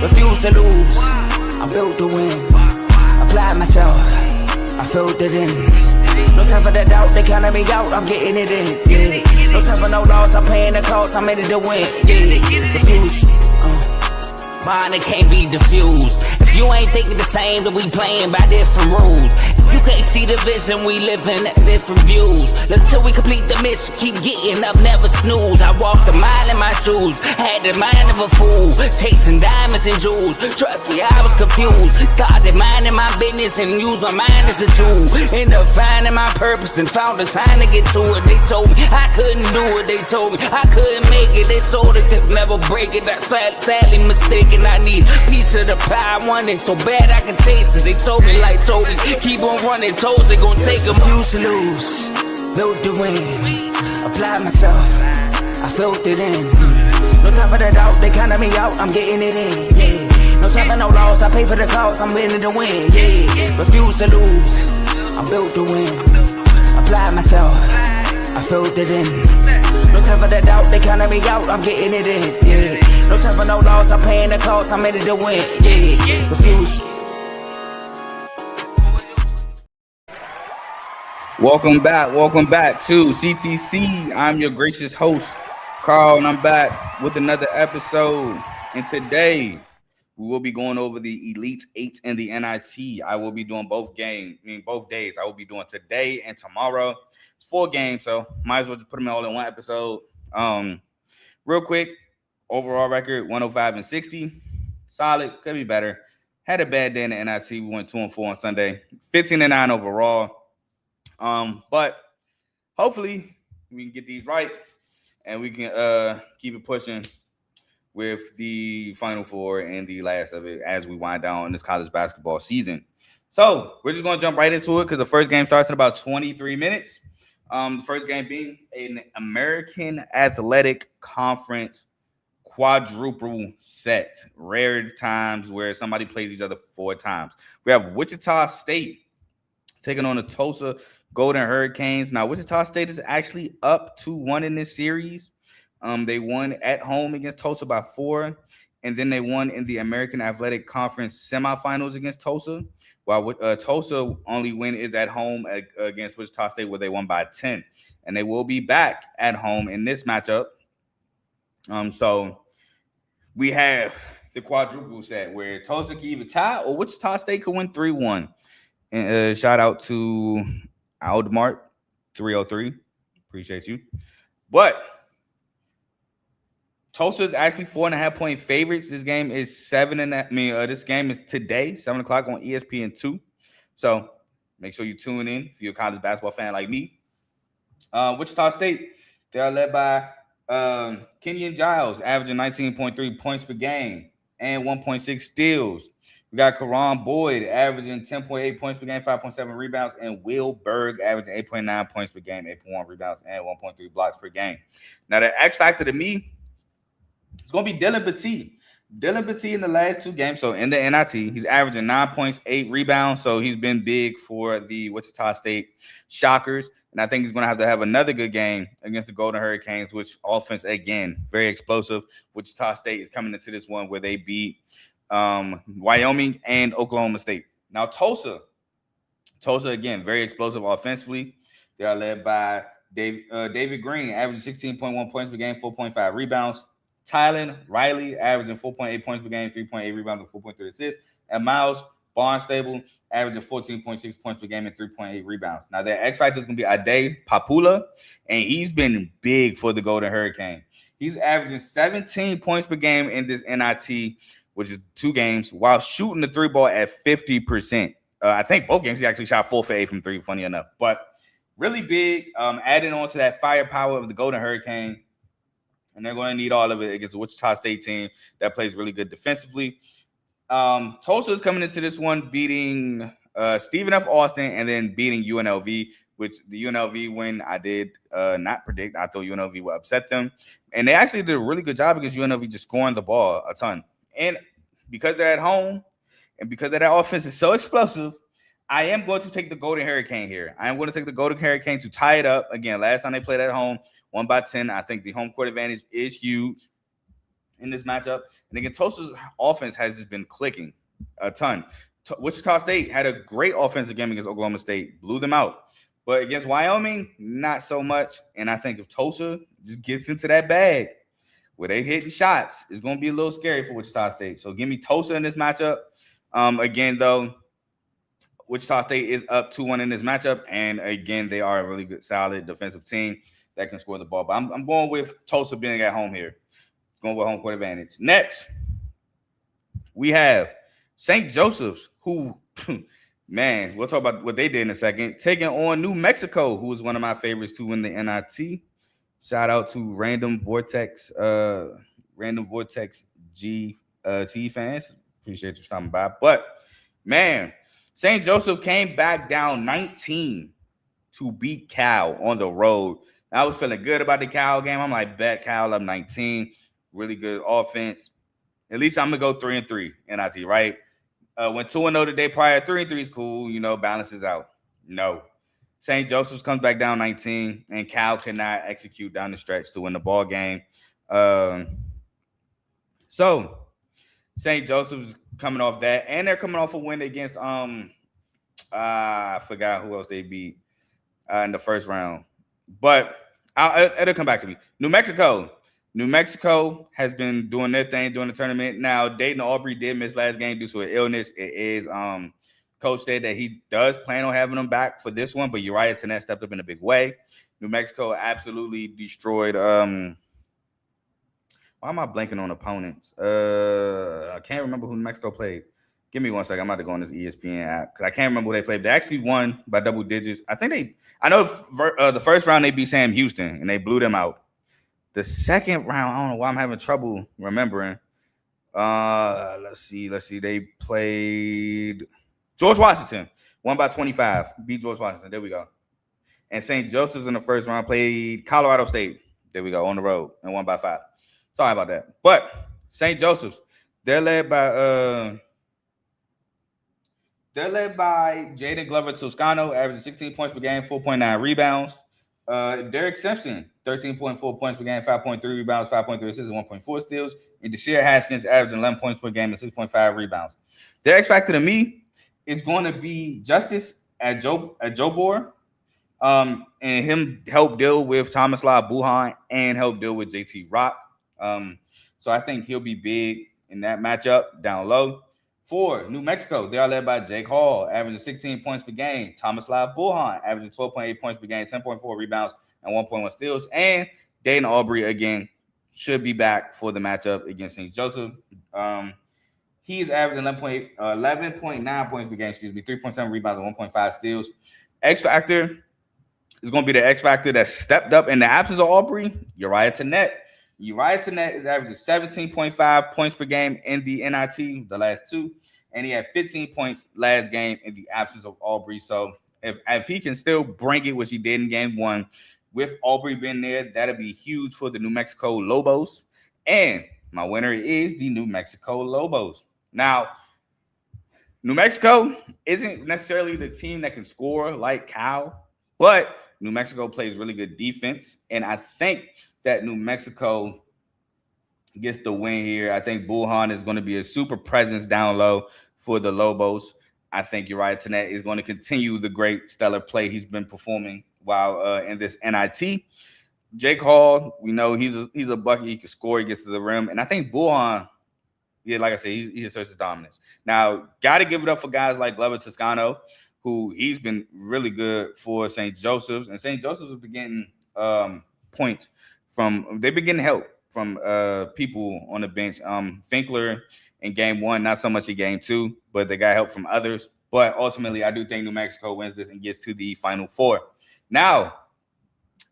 refuse to lose. I'm built to win. Applied myself, I filled it in. No time for the doubt, they counted me out, I'm getting it in. Yeah. No time for no loss, I'm paying the cost, I'm in it to win. Yeah. Refuse. Mine, it can't be diffused. If you ain't thinking the same, then we playing by different rules. You can't see the vision, we living at different views. Until we complete the mission, keep getting up, never snooze. I walked a mile in my shoes, had the mind of a fool, chasing diamonds and jewels. Trust me, I was confused. Started minding my business and used my mind as a tool. Ended up finding my purpose and found the time to get to it. They told me I couldn't do it, they told me I couldn't make it. They sold it, could never break it. That's sadly mistaken. I need a piece of the pie, I want it so bad I can taste it. They told me like Toby, keep on running toes, they gon' take them. Refuse to lose, built to win. Applied myself, I filled it in. No time for the doubt, they counted me out, I'm getting it in. Yeah. No time for no loss, I pay for the cost, I'm winning to win. Yeah. Refuse to lose, I'm built to win. Applied myself, I filled it in. No time for the doubt, they counted me out, I'm getting it in. Yeah. No time for no loss, I'm paying the cost, I'm in it to win. Yeah. Refuse. Welcome back to CTC. I'm your gracious host, Carl, and I'm back with another episode. And today, we will be going over the Elite 8 and the NIT. I will be doing both days. I will be doing today and tomorrow. It's 4 games, so might as well just put them all in one episode. Real quick, overall record, 105-60. Solid, could be better. Had a bad day in the NIT. We went 2-4 on Sunday. 15-9 overall. But hopefully we can get these right and we can keep it pushing with the Final Four and the last of it as we wind down this college basketball season. So we're just going to jump right into it because the first game starts in about 23 minutes. The first game being an American Athletic Conference quadruple set. Rare times where somebody plays each other 4 times. We have Wichita State taking on the Tulsa Golden Hurricanes. Now, Wichita State is actually up 2-1 in this series. They won at home against Tulsa by 4, and then they won in the American Athletic Conference semifinals against Tulsa, while Tulsa only win is at home against Wichita State, where they won by 10. And they will be back at home in this matchup. So we have the quadruple set where Tulsa can either tie or Wichita State could win 3-1. And shout out to Aldmart 303. Appreciate you. But Tulsa is actually 4.5-point favorites. This game is this game is today, 7 o'clock on ESPN2. So make sure you tune in if you're a college basketball fan like me. Wichita State, they are led by Kenyon Giles, averaging 19.3 points per game and 1.6 steals. We got Karan Boyd averaging 10.8 points per game, 5.7 rebounds, and Will Berg averaging 8.9 points per game, 8.1 rebounds, and 1.3 blocks per game. Now, the X factor to me, it's going to be Dylan Petit. Dylan Petit in the last 2 games, so in the NIT, he's averaging 9 points, 8 rebounds, so he's been big for the Wichita State Shockers. And I think he's going to have another good game against the Golden Hurricanes, which offense, again, very explosive. Wichita State is coming into this one where they beat Wyoming and Oklahoma State. Now, Tulsa, again, very explosive offensively. They are led by David Green, averaging 16.1 points per game, 4.5 rebounds. Tylen Riley, averaging 4.8 points per game, 3.8 rebounds, and 4.3 assists. And Miles Barnstable, averaging 14.6 points per game and 3.8 rebounds. Now, their X factor is going to be Ade Papula, and he's been big for the Golden Hurricane. He's averaging 17 points per game in this NIT, which is 2 games, while shooting the 3-ball at 50%. I think both games he actually shot 4 for 8 from 3, funny enough. But really big, adding on to that firepower of the Golden Hurricane. And they're going to need all of it against the Wichita State team that plays really good defensively. Tulsa is coming into this one beating Stephen F. Austin and then beating UNLV, which the UNLV win I did not predict. I thought UNLV would upset them. And they actually did a really good job against UNLV just scoring the ball a ton. And because they're at home and because that offense is so explosive, I am going to take the Golden Hurricane here. I am going to take the Golden Hurricane to tie it up. Again, last time they played at home, 1 by 10. I think the home court advantage is huge. in this matchup. And again, Tulsa's offense has just been clicking a ton. Wichita State had a great offensive game against Oklahoma State, blew them out. But against Wyoming, not so much. And I think if Tulsa just gets into that bag where they hitting shots, it's going to be a little scary for Wichita State. So give me Tulsa in this matchup. Again, though, Wichita State is up 2-1 in this matchup. And again, they are a really good, solid defensive team that can score the ball. But I'm going with Tulsa being at home here. Going with home court advantage. Next, we have St. Joseph's, who, man, we'll talk about what they did in a second, taking on New Mexico, who is one of my favorites to win the NIT. Shout out to Random Vortex GT fans. Appreciate you stopping by. But, man, St. Joseph came back down 19 to beat Cal on the road. I was feeling good about the Cal game. I'm like, bet Cal up 19. Really good offense. At least I'm going to go 3-3 NIT, right? Went 2-0 the day prior. 3-3 is cool, balances out. No. St. Joseph's comes back down 19, and Cal cannot execute down the stretch to win the ball game. So St. Joseph's coming off that, and they're coming off a win against I forgot who else they beat in the first round, but it'll come back to me. New Mexico has been doing their thing during the tournament. Now, Dayton Aubrey did miss last game due to an illness. It is coach said that he does plan on having them back for this one, but Uriah Tenet stepped up in a big way. New Mexico absolutely destroyed. Why am I blanking on opponents? I can't remember who New Mexico played. Give me 1 second. I'm about to go on this ESPN app because I can't remember who they played. They actually won by double digits. I know the first round they beat Sam Houston and they blew them out. The second round, I don't know why I'm having trouble remembering. Let's see. They played George Washington, won by 25, beat George Washington. There we go. And St. Joseph's in the first round played Colorado State. There we go, on the road, and won by 5. Sorry about that. But St. Joseph's, they're led by Jaden Glover Toscano, averaging 16 points per game, 4.9 rebounds. Derek Simpson, 13.4 points per game, 5.3 rebounds, 5.3 assists, and 1.4 steals. And Deshair Haskins averaging 11 points per game and 6.5 rebounds. The X factor to me is going to be Justice at Joe Bohr, and him help deal with Tomislav Buhan and help deal with JT Rock. So I think he'll be big in that matchup down low. For New Mexico, they are led by Jake Hall, averaging 16 points per game. Tomislav Buhan, averaging 12.8 points per game, 10.4 rebounds, and 1.1 steals. And Dayton Aubrey, again, should be back for the matchup against St. Joseph. He's averaging 11.9 points per game, 3.7 rebounds, and 1.5 steals. X Factor is going to be the X Factor that stepped up in the absence of Aubrey, Uriah Tenet. Uriah Tenet is averaging 17.5 points per game in the NIT, the last 2, and he had 15 points last game in the absence of Aubrey. So if he can still bring it, which he did in game 1, with Aubrey being there, that'll be huge for the New Mexico Lobos. And my winner is the New Mexico Lobos. Now, New Mexico isn't necessarily the team that can score like Cal, but New Mexico plays really good defense, and I think that New Mexico gets the win here. I think Buhan is going to be a super presence down low for the Lobos. I think Uriah Tenet is going to continue the great stellar play he's been performing while in this NIT. Jake Hall, we know he's a bucket. He can score. He gets to the rim. And I think Buhan, like I said, he asserts his dominance. Now, got to give it up for guys like Glover Toscano, who he's been really good for St. Joseph's. And St. Joseph's has been getting points they've been getting help from people on the bench. Finkler in game 1, not so much in game 2, but they got help from others. But ultimately, I do think New Mexico wins this and gets to the Final Four. Now,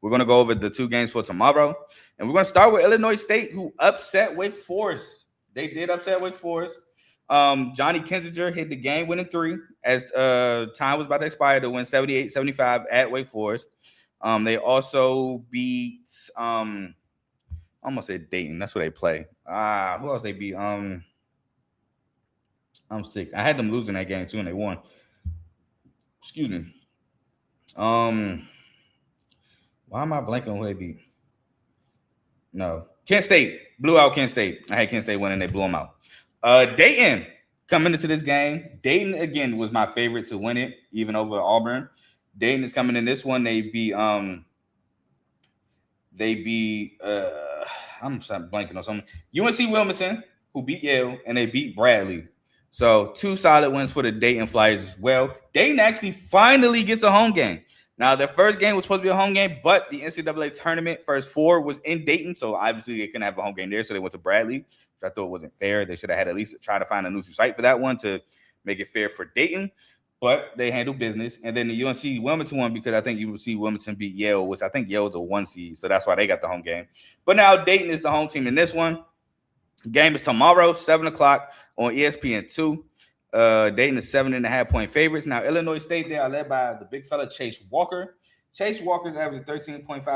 we're going to go over the 2 games for tomorrow. And we're going to start with Illinois State, who upset Wake Forest. They did upset Wake Forest. Johnny Kinzinger hit the game-winning 3 as time was about to expire to win 78-75 at Wake Forest. They also beat I almost said Dayton. That's where they play. Who else they beat? I'm sick. I had them losing that game too, and they won. Excuse me. Why am I blanking on who they beat? No, Kent State blew out Kent State. I had Kent State winning. They blew them out. Dayton coming into this game. Dayton again was my favorite to win it, even over Auburn. Dayton is coming in this one. They beat I'm blanking on something. UNC Wilmington, who beat Yale, and they beat Bradley. So 2 solid wins for the Dayton Flyers as well. Dayton actually finally gets a home game. Now, their first game was supposed to be a home game, but the NCAA tournament first 4 was in Dayton, so obviously they couldn't have a home game there, so they went to Bradley, which I thought wasn't fair. They should have had at least try to find a neutral site for that one to make it fair for Dayton, but they handled business. And then the UNC Wilmington one, because I think UNC Wilmington beat Yale, which I think Yale's a 1 seed, so that's why they got the home game. But now Dayton is the home team in this one. The game is tomorrow, 7 o'clock on ESPN2. Dayton is 7.5-point favorites. Now, Illinois State, they are led by the big fella Chase Walker. Chase Walker's averaging 13.7 points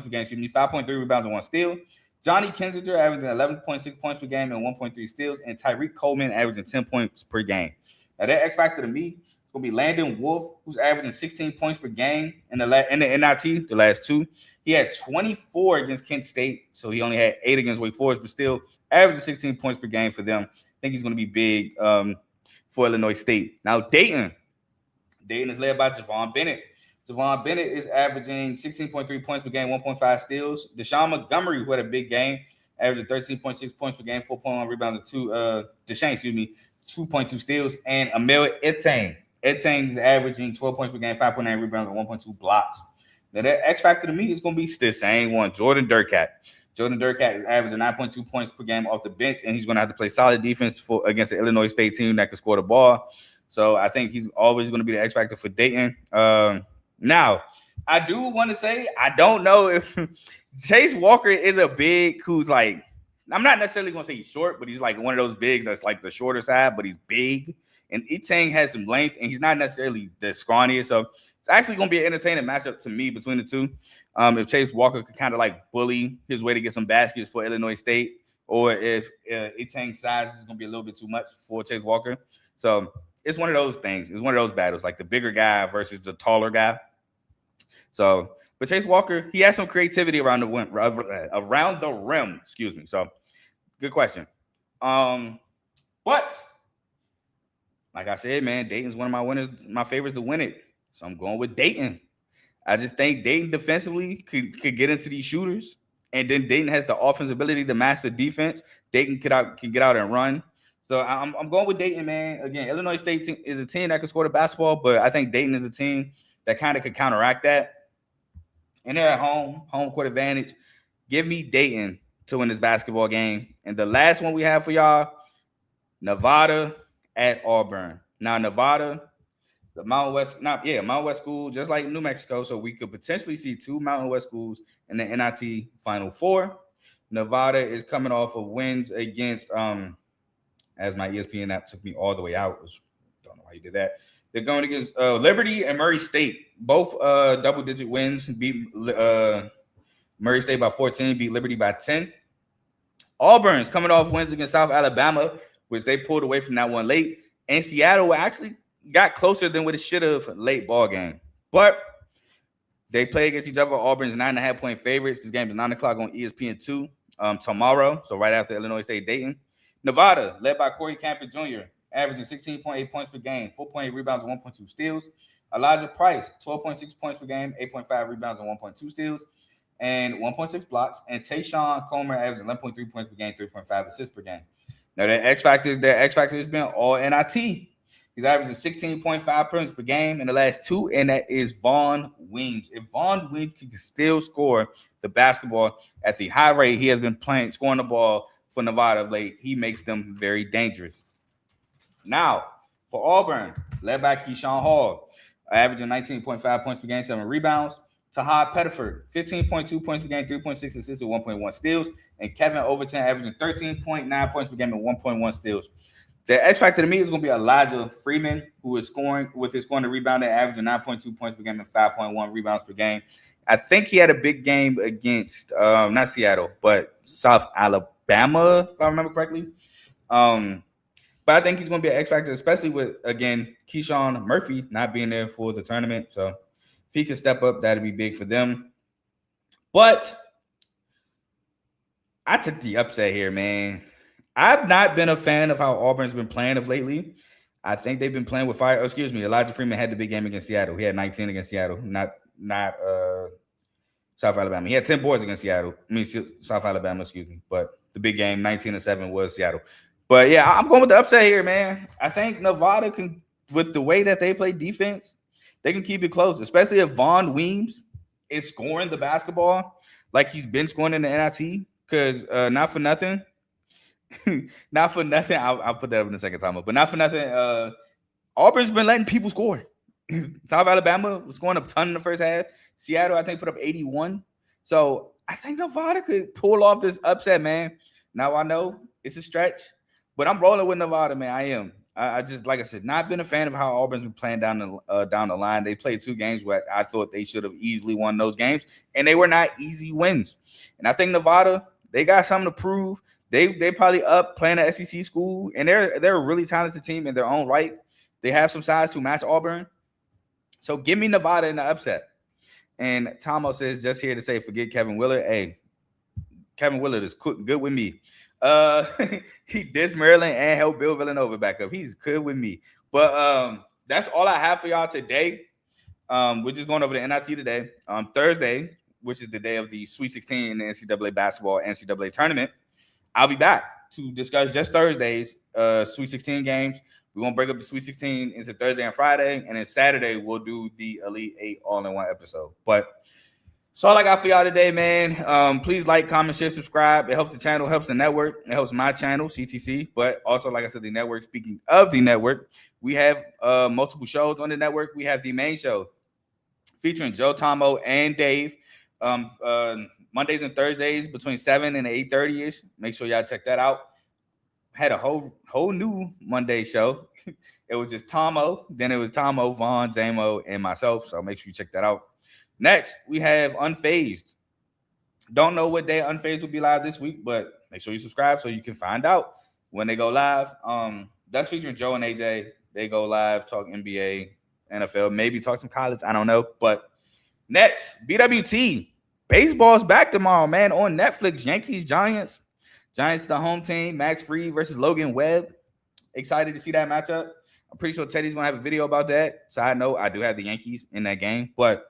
per game, 5.3 rebounds and 1 steal. Johnny Kinzinger averaging 11.6 points per game and 1.3 steals. And Tyreek Coleman averaging 10 points per game. Now, that X factor to me is going to be Landon Wolf, who's averaging 16 points per game in the NIT, the last 2. He had 24 against Kent State, so he only had 8 against Wake Forest, but still averaging 16 points per game for them. I think he's going to be big for Illinois State. Now, Dayton is led by Javon Bennett. Javon Bennett is averaging 16.3 points per game, 1.5 steals. Deshaun Montgomery, who had a big game, averaging 13.6 points per game, 4.1 rebounds, and 2.2 steals. And Emil Etienne is averaging 12 points per game, 5.9 rebounds, and 1.2 blocks. Now, that X factor to me is going to be the same one, Jordan Durkat. Jordan Durkat is averaging 9.2 points per game off the bench, and he's going to have to play solid defense against the Illinois State team that can score the ball. So I think he's always going to be the X factor for Dayton. Now, I do want to say I don't know if Chase Walker is a big who's like, I'm not necessarily going to say he's short, but he's like one of those bigs that's like the shorter side, but he's big. And Etienne has some length, and he's not necessarily the scrawniest. So it's actually going to be an entertaining matchup to me between the two. If Chase Walker could kind of like bully his way to get some baskets for Illinois State, or if Etienne's size is going to be a little bit too much for Chase Walker. So it's one of those things. It's one of those battles, like the bigger guy versus the taller guy. So, but Chase Walker, he has some creativity around the rim. Excuse me. So, good question. But like I said, man, Dayton's one of my winners, my favorites to win it. So I'm going with Dayton. I just think Dayton defensively could get into these shooters, and then Dayton has the offensive ability to match the defense. Dayton can get out and run. So I'm going with Dayton, man. Again, Illinois State is a team that can score the basketball, but I think Dayton is a team that kind of could counteract that. And they're at home court advantage. Give me Dayton to win this basketball game. And the last one we have for y'all, Nevada at Auburn. Now, Nevada, the Mountain West school, just like New Mexico. So we could potentially see 2 Mountain West schools in the NIT Final Four. Nevada is coming off of wins against, as my ESPN app took me all the way out. Don't know how you did that. They're going against Liberty and Murray State. Both double-digit wins. Beat Murray State by 14, beat Liberty by 10. Auburn's coming off wins against South Alabama, which they pulled away from that one late. And Seattle actually got closer than what it should have late ball game. But they play against each other. Auburn's 9.5-point favorites. This game is 9 o'clock on ESPN2 tomorrow, so right after Illinois State Dayton. Nevada, led by Corey Camper Jr., averaging 16.8 points per game, 4.8 rebounds and 1.2 steals. Elijah Price, 12.6 points per game, 8.5 rebounds and 1.2 steals, and 1.6 blocks. And Tayshawn Comer averaging 11.3 points per game, 3.5 assists per game. Now, their X Factor has been all NIT. He's averaging 16.5 points per game in the last 2, and that is Vaughn Weems. If Vaughn Weems can still score the basketball at the high rate he has been scoring the ball for Nevada of late, he makes them very dangerous. Now, for Auburn, led by Keyshawn Hall, averaging 19.5 points per game, 7 rebounds. Tahad Pettiford, 15.2 points per game, 3.6 assists, and 1.1 steals. And Kevin Overton averaging 13.9 points per game and 1.1 steals. The X factor to me is going to be Elijah Freeman, who is scoring with his scoring and rebounding, averaging 9.2 points per game and 5.1 rebounds per game. I think he had a big game against not Seattle, but South Alabama, if I remember correctly. But I think he's going to be an X factor, especially with, again, Keyshawn Murphy not being there for the tournament. So if he can step up, that'd be big for them. But I took the upset here, man. I've not been a fan of how Auburn's been playing of lately. I think they've been playing with fire. Oh, excuse me. Elijah Freeman had the big game against Seattle. He had 19 against Seattle, not South Alabama. He had 10 boards against Seattle. I mean, South Alabama, excuse me. But the big game, 19-7, was Seattle. But yeah, I'm going with the upset here, man. I think Nevada can, with the way that they play defense, they can keep it close, especially if Von Weems is scoring the basketball like he's been scoring in the NIT. Because not for nothing, I'll put that up in the second time. But not for nothing, Auburn's been letting people score. South Alabama was scoring a ton in the first half. Seattle, I think, put up 81. So I think Nevada could pull off this upset, man. Now I know it's a stretch, but I'm rolling with Nevada, man. I am. I just, like I said, not been a fan of how Auburn's been playing down the line. They played 2 games where I thought they should have easily won those games, and they were not easy wins. And I think Nevada, they got something to prove. They probably up playing at SEC school, and they're a really talented team in their own right. They have some size to match Auburn. So give me Nevada in the upset. And Tomo says, just here to say, forget Kevin Willard. Hey, Kevin Willard is good with me. He dissed Maryland and helped Bill Villanova back up. He's good with me. But that's all I have for y'all today. We're just going over the NIT today. Thursday, which is the day of the Sweet 16 in the NCAA basketball NCAA tournament, I'll be back to discuss just Thursday's Sweet 16 games. We're going to break up the Sweet 16 into Thursday and Friday, and then Saturday we'll do the Elite 8 all-in-one episode. But that's all I got for y'all today, man. Please like, comment, share, subscribe. It helps the channel, helps the network. It helps my channel, CTC. But also, like I said, the network. Speaking of the network, we have multiple shows on the network. We have the main show featuring Joe, Tomo, and Dave. Mondays and Thursdays between 7 and 8:30-ish. Make sure y'all check that out. Had a whole new Monday show. It was just Tomo. Then it was Tomo, Vaughn, Jamo, and myself. So make sure you check that out. Next, we have Unfazed. Don't know what day Unfazed will be live this week, but make sure you subscribe so you can find out when they go live. That's featuring Joe and AJ. They go live, talk NBA, NFL, maybe talk some college. I don't know. But next, BWT. Baseball's back tomorrow, man, on Netflix. Yankees, Giants. Giants, the home team. Max Fried versus Logan Webb. Excited to see that matchup. I'm pretty sure Teddy's going to have a video about that. Side note, I do have the Yankees in that game. But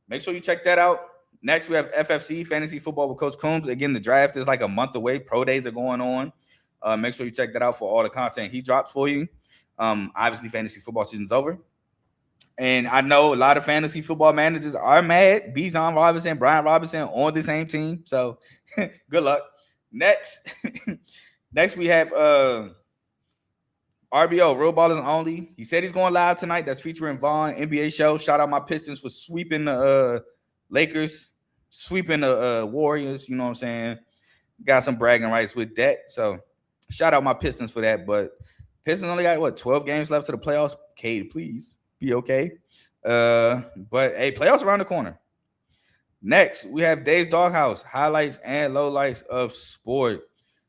make sure you check that out. Next, we have FFC, Fantasy Football with Coach Coombs. Again, the draft is like a month away. Pro days are going on. Make sure you check that out for all the content he drops for you. Obviously, fantasy football season's over. And I know a lot of fantasy football managers are mad. Bijan Robinson, Brian Robinson on the same team. So good luck. Next we have RBO, Real Ballers Only. He said he's going live tonight. That's featuring Vaughn, NBA show. Shout out my Pistons for sweeping the Lakers, sweeping the Warriors. You know what I'm saying? Got some bragging rights with that. So shout out my Pistons for that. But Pistons only got, 12 games left to the playoffs? Cade, please be okay. But, hey, playoffs around the corner. Next, we have Dave's Doghouse, highlights and lowlights of sport.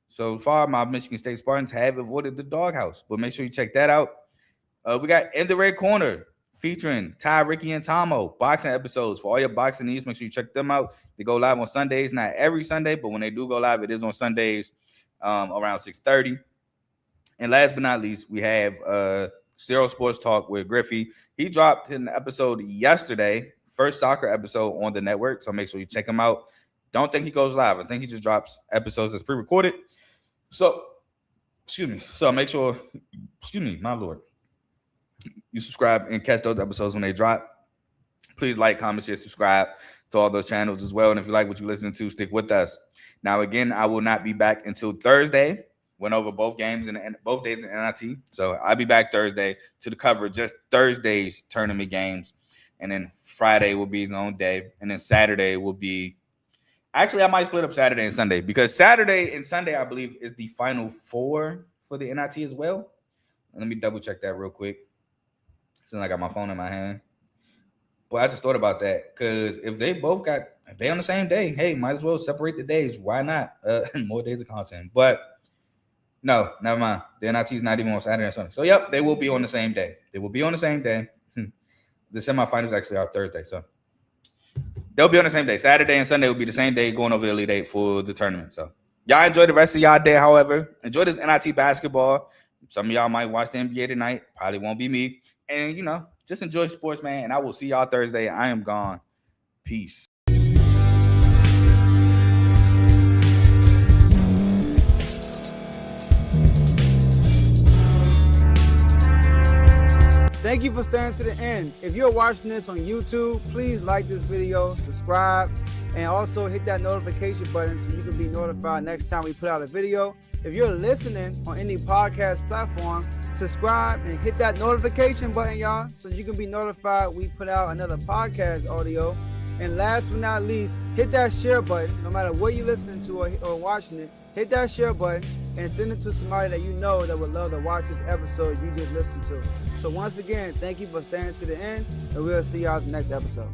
So far, my Michigan State Spartans have avoided the doghouse, but make sure you check that out. We got In the Red Corner featuring Ty, Ricky, and Tomo, boxing episodes. For all your boxing needs, make sure you check them out. They go live on Sundays, not every Sunday, but when they do go live, it is on Sundays around 6:30. And last but not least, we have Zero Sports Talk with Griffey. He dropped an episode yesterday, first soccer episode on the network, so make sure you check him out. Don't think he goes live. I think he just drops episodes that's pre-recorded. So, So make sure, my Lord, you subscribe and catch those episodes when they drop. Please like, comment, share, subscribe to all those channels as well. And if you like what you listen to, stick with us. Now, again, I will not be back until Thursday. Went over both games and both days in NIT. So I'll be back Thursday to cover just Thursday's tournament games. And then Friday will be his own day. And then Saturday will be, actually, I might split up Saturday and Sunday because Saturday and Sunday, I believe, is the Final Four for the NIT as well. Let me double check that real quick since I got my phone in my hand. But I just thought about that because if they on the same day, hey, might as well separate the days. Why not? More days of content. But no, never mind. The NIT is not even on Saturday and Sunday. So, yep, they will be on the same day. The semifinals actually are Thursday. So, They'll be on the same day. Saturday and Sunday will be the same day going over to Elite 8 for the tournament. So y'all enjoy the rest of y'all day, however. Enjoy this NIT basketball. Some of y'all might watch the NBA tonight. Probably won't be me. And, you know, just enjoy sports, man. And I will see y'all Thursday. I am gone. Peace. Thank you for staying to the end. If you're watching this on YouTube, please like this video, subscribe, and also hit that notification button so you can be notified next time we put out a video. If you're listening on any podcast platform, subscribe and hit that notification button, y'all, so you can be notified we put out another podcast audio. And last but not least, hit that share button. No matter what you're listening to or watching it, hit that share button and send it to somebody that you know that would love to watch this episode you just listened to. So once again, thank you for staying to the end, and we'll see y'all in the next episode.